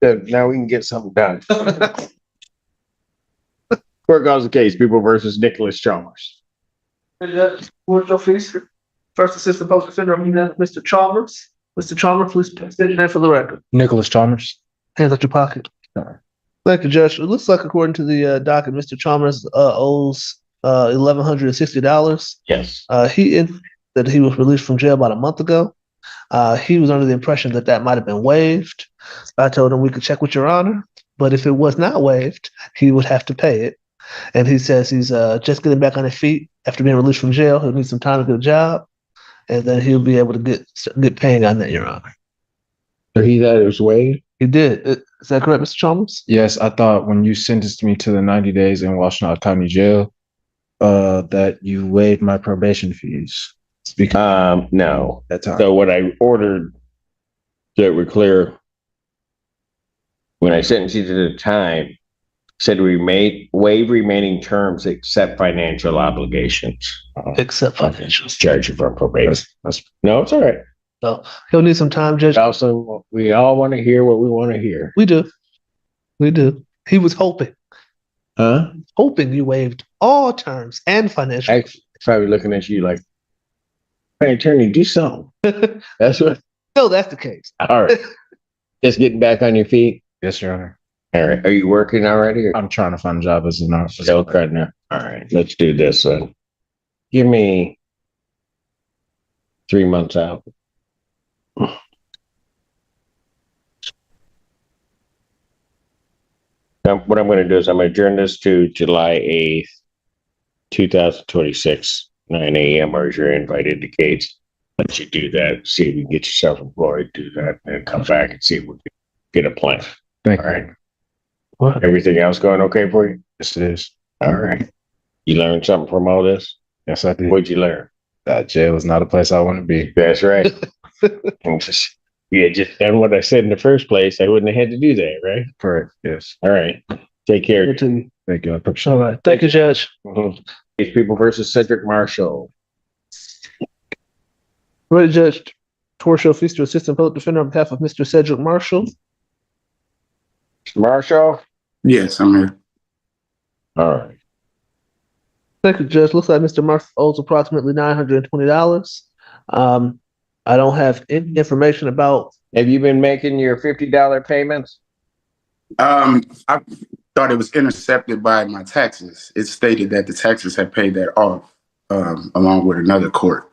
Now we can get something done. Court calls the case, People versus Nicholas Chalmers. What's your fees? First Assistant Public Defender, Mr. Chalmers. Mr. Chalmers, please state your name for the record. Nicholas Chalmers. Hands out your pocket. Thank you, Judge. It looks like, according to the docket, Mr. Chalmers owes $1,160. Yes. That he was released from jail about a month ago. He was under the impression that that might have been waived. I told him we could check with Your Honor, but if it was not waived, he would have to pay it. And he says he's just getting back on his feet after being released from jail. He'll need some time to get a job, and then he'll be able to get paying on that, Your Honor. So he thought it was waived? He did. Is that correct, Mr. Chalmers? Yes, I thought when you sentenced me to the 90 days in Washtenaw County Jail, that you waived my probation fees. No. That time. So what I ordered, so we're clear, when I sentenced you to the time, said we waive remaining terms except financial obligations. Except financials. Charge you for probation. No, it's all right. So he'll need some time, Judge. Also, we all want to hear what we want to hear. We do. We do. He was hoping. Huh? Hoping you waived all terms and financial. Actually, probably looking at you like, hey, attorney, do something. That's what. No, that's the case. All right. Just getting back on your feet. Yes, Your Honor. All right. Are you working already? Or? I'm trying to find a job as an officer. Still cutting it. All right. Let's do this. Give me 3 months out. Now, what I'm going to do is I'm going to adjourn this to July 8th, 2026, 9 a.m. or as your invite indicates. Let you do that. See if you can get yourself employed. Do that and come back and see if we can get a plan. Thank All you. right. What? Everything else going okay for you? Yes, it is. All right. You learned something from all this? Yes, I did. What'd you learn? That jail is not a place I want to be. That's right. You had just done what I said in the first place. I wouldn't have had to do that, right? Correct. Yes. All right. Take care. Good to you. Thank you. I appreciate All right. Thank you, Judge. These People versus Cedric Marshall. Ready, Judge. Torture fees to Assistant Public Defender on behalf of Mr. Cedric Marshall. Marshall? Yes, I'm here. All right. Thank you, Judge. Looks like Mr. Marshall owes approximately $920. I don't have any information about. Have you been making your $50 payments? I thought it was intercepted by my taxes. It stated that the taxes had paid that off, along with another court.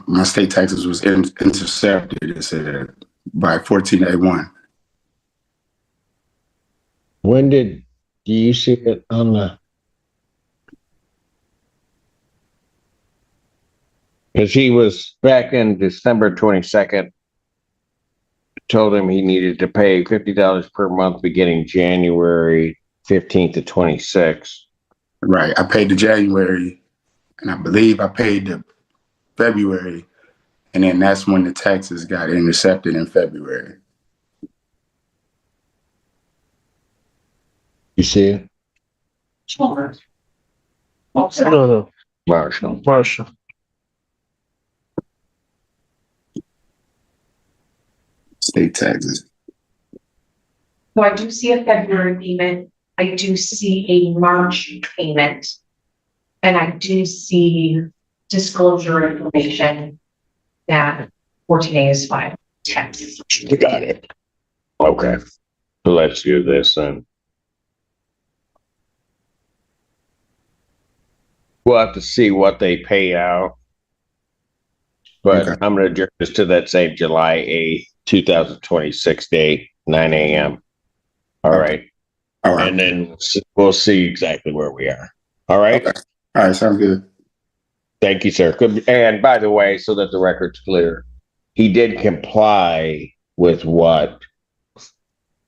My state taxes was intercepted, it said, by 14A1. When do you see it on the? Because he was back in December 22nd, told him he needed to pay $50 per month beginning January 15th to 26th. Right. I paid the January, and I believe I paid the February, and then that's when the taxes got intercepted in February. You see it? No. Marshall. State taxes. So I do see a February payment. I do see a March payment. And I do see disclosure information that 14A is filed. You got it. Okay. So let's do this then. We'll have to see what they pay out. But Okay. I'm going to adjourn this to that same July 8th, 2026 date, 9 a.m. All right. All right. And then we'll see exactly where we are. All right. Okay. All right. Sounds good. Thank you, sir. And by the way, so that the record's clear, he did comply with what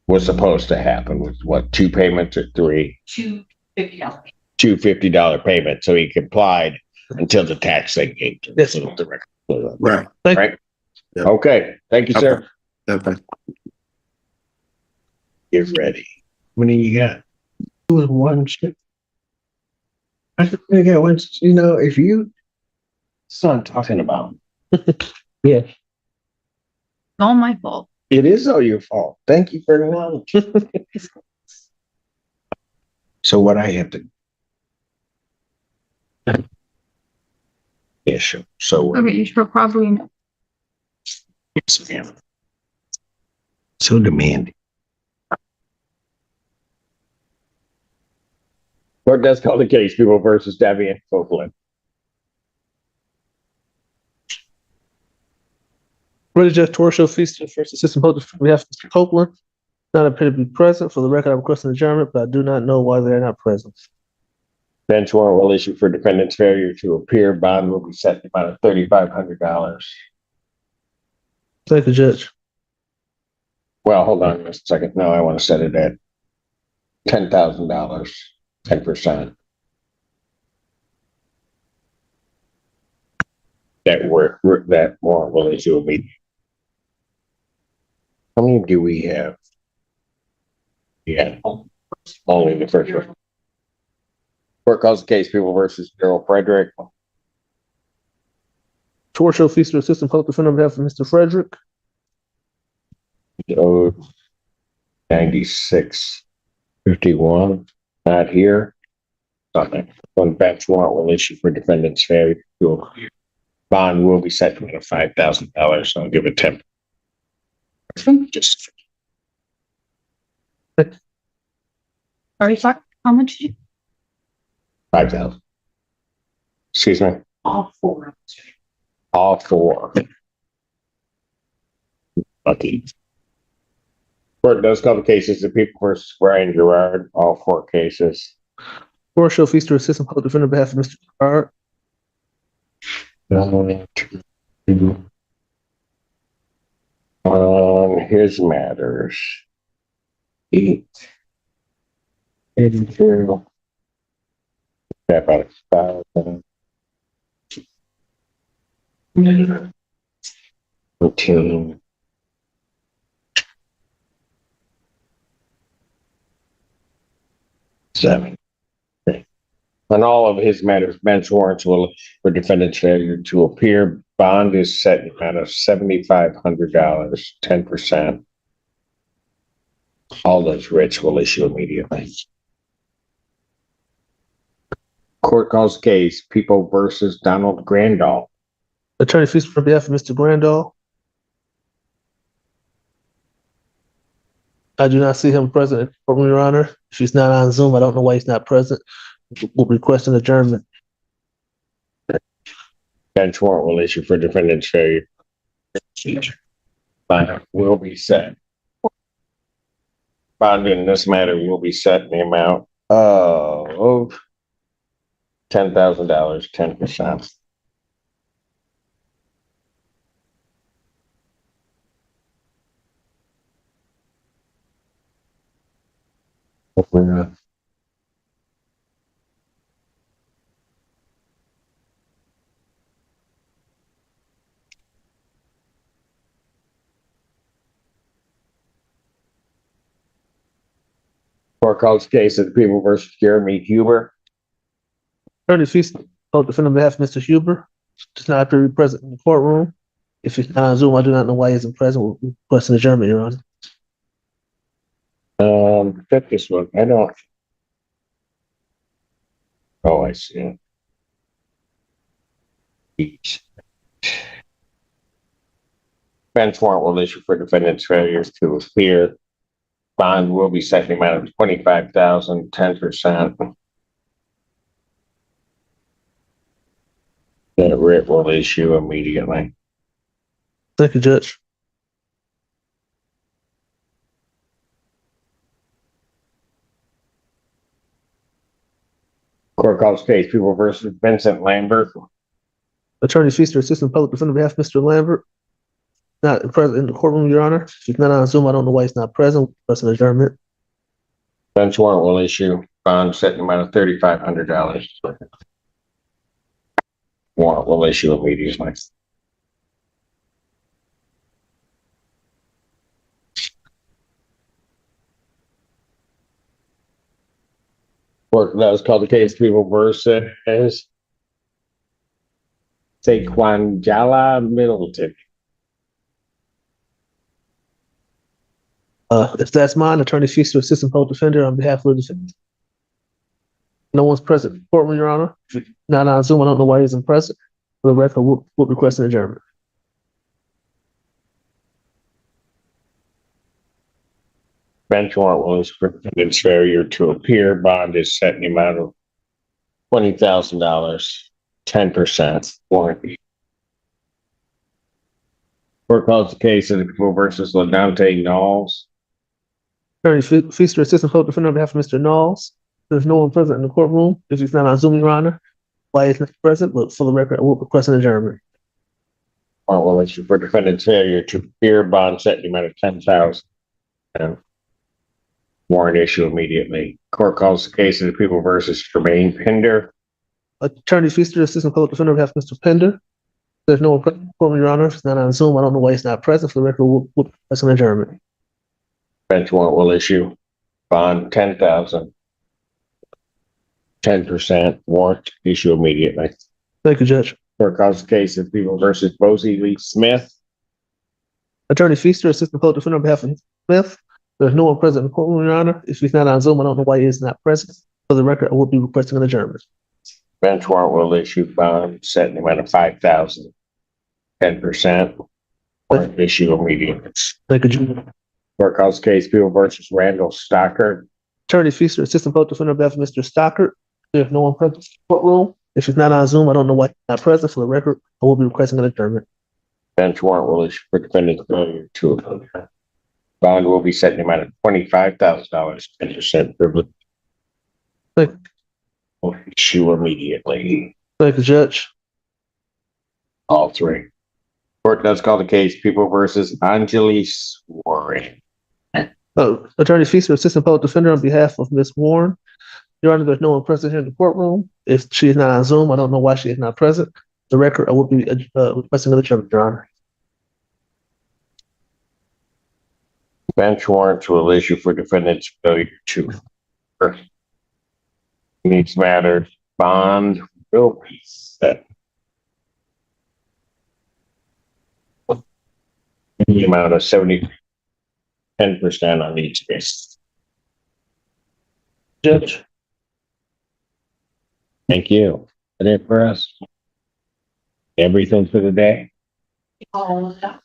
was supposed to happen with what, 2 payments or 3? $250. Two $50 payments. So he complied until the tax thing came to. Yes. So the record clear. Right. Right. Yep. Okay. Thank you, sir. Okay. Get ready. What do you got? 2 and 1 shit. I got one. You know, if you. That's what I'm talking about. Yeah. All my fault. It is all your fault. Thank you for the knowledge. So what I have to. Yeah, sure. So. Okay, you should probably know. Yes, ma'am. So demanding. Court does call the case, People versus Debbie and Copeland. Ready, Judge Torshio Feaster, first assistant public defender, we have Mr. Copeland. Not appear to be present. For the record, I'm requesting adjournment, but I do not know why they're not present. Bench warrant will issue for defendant's failure to appear. Bond will be set to about $3,500. Thank you, Judge. Well, hold on just a second. No, I want to set it at $10,000, 10%. That warrant will issue immediately. How many do we have? Yeah, only the first one. Court calls the case, People versus Gerald Frederick. Torshio Feaster, assistant public defender, on behalf of Mr. Frederick. 9651, not here. Nothing. One bench warrant will issue for defendant's failure to appear. Bond will be set to $5,000. So I'll give it 10. Just Sorry, how much did you? 5,000. Excuse me. All four. All four. Lucky. Court does call the cases of People versus Brian Gerard. All four cases. Torshio Feaster, assistant public defender, on behalf of Mr. Gerard. On his matters. 882. About 1,000. 14. Seven. On all of his matters, bench warrants will for defendant's failure to appear. Bond is set in the amount of $7,500, 10%. All those writs will issue immediately. Court calls case, People versus Donald Grandall. Attorney Feaster, on behalf of Mr. Grandall. I do not see him present in the courtroom, Your Honor. If he's not on Zoom, I don't know why he's not present. We'll request an adjournment. Bench warrant will issue for defendant's failure. Bond will be set. Bond in this matter will be set in the amount of $10,000, 10%. Court calls case of the People versus Jeremy Huber. Attorney Feaster, public defender, on behalf of Mr. Huber. Does not appear to be present in the courtroom. If he's not on Zoom, I do not know why he isn't present. We'll request an adjournment, Your Honor. Fit this one. I don't. Oh, I see. Bench warrant will issue for defendant's failures to appear. Bond will be set in the amount of $25,000, 10%. The writ will issue immediately. Thank you, Judge. Court calls case, People versus Vincent Lambert. Attorney Feaster, assistant public defender, on behalf of Mr. Lambert. Not present in the courtroom, Your Honor. If he's not on Zoom, I don't know why he's not present. We'll request an adjournment. Bench warrant will issue. Bond set in the amount of $3,500. Warrant will issue immediately. Court that was called the case, People versus Saquon Jala Middleton. If that's mine, Attorney Feaster, Assistant Public Defender on behalf of the defendant. No one's present in the courtroom, Your Honor. Not on Zoom. I don't know why he isn't present. For the record, we'll request an adjournment. Bench warrant will for defendant's failure to appear. Bond is set in the amount of $20,000, 10% warrant. Court calls the case of the people versus Ladante Knowles. Attorney Feaster, Assistant Public Defender on behalf of Mr. Knowles. There's no one present in the courtroom. If he's not on Zoom, Your Honor, why he's not present, but for the record, I will request an adjournment. Warrant will issue for defendant's failure to appear. Bond set in the amount of $10,000. And warrant issue immediately. Court calls the case of the people versus Jermaine Pinder. Attorney Feaster, Assistant Public Defender on behalf of Mr. Pender. There's no one present in the courtroom, Your Honor. If he's not on Zoom, I don't know why he's not present. For the record, we'll request an adjournment. Bench warrant will issue. Bond 10,000. 10% warrant issue immediately. Thank you, Judge. Court calls the case of people versus Bosie Lee Smith. Attorney Feaster, Assistant Public Defender on behalf of Smith. There's no one present in the courtroom, Your Honor. If he's not on Zoom, I don't know why he is not present. For the record, I will be requesting an adjournment. Bench warrant will issue. Bond set in the amount of 5,000. 10% warrant issue immediately. Thank you, Judge. Court calls the case people versus Randall Stockard. Attorney Feaster, Assistant Public Defender on behalf of Mr. Stockard. There's no one present in the courtroom. If he's not on Zoom, I don't know why he's not present. For the record, I will be requesting an adjournment. Bench warrant will issue for defendant's failure to appear. Bond will be set in the amount of $25,000, 10% privilege. Thank you. Will issue immediately. Thank you, Judge. All three. Court does call the case people versus Angelis Warren. Attorney Feaster, Assistant Public Defender on behalf of Ms. Warren. Your Honor, there's no one present here in the courtroom. If she is not on Zoom, I don't know why she is not present. The record, I will be requesting an adjournment, Your Honor. Bench warrants will issue for defendant's failure to appear. Needs matters. Bond will be set in the amount of 10% on each case. Judge. Thank you. That's it for us. Everything for the day. All of that.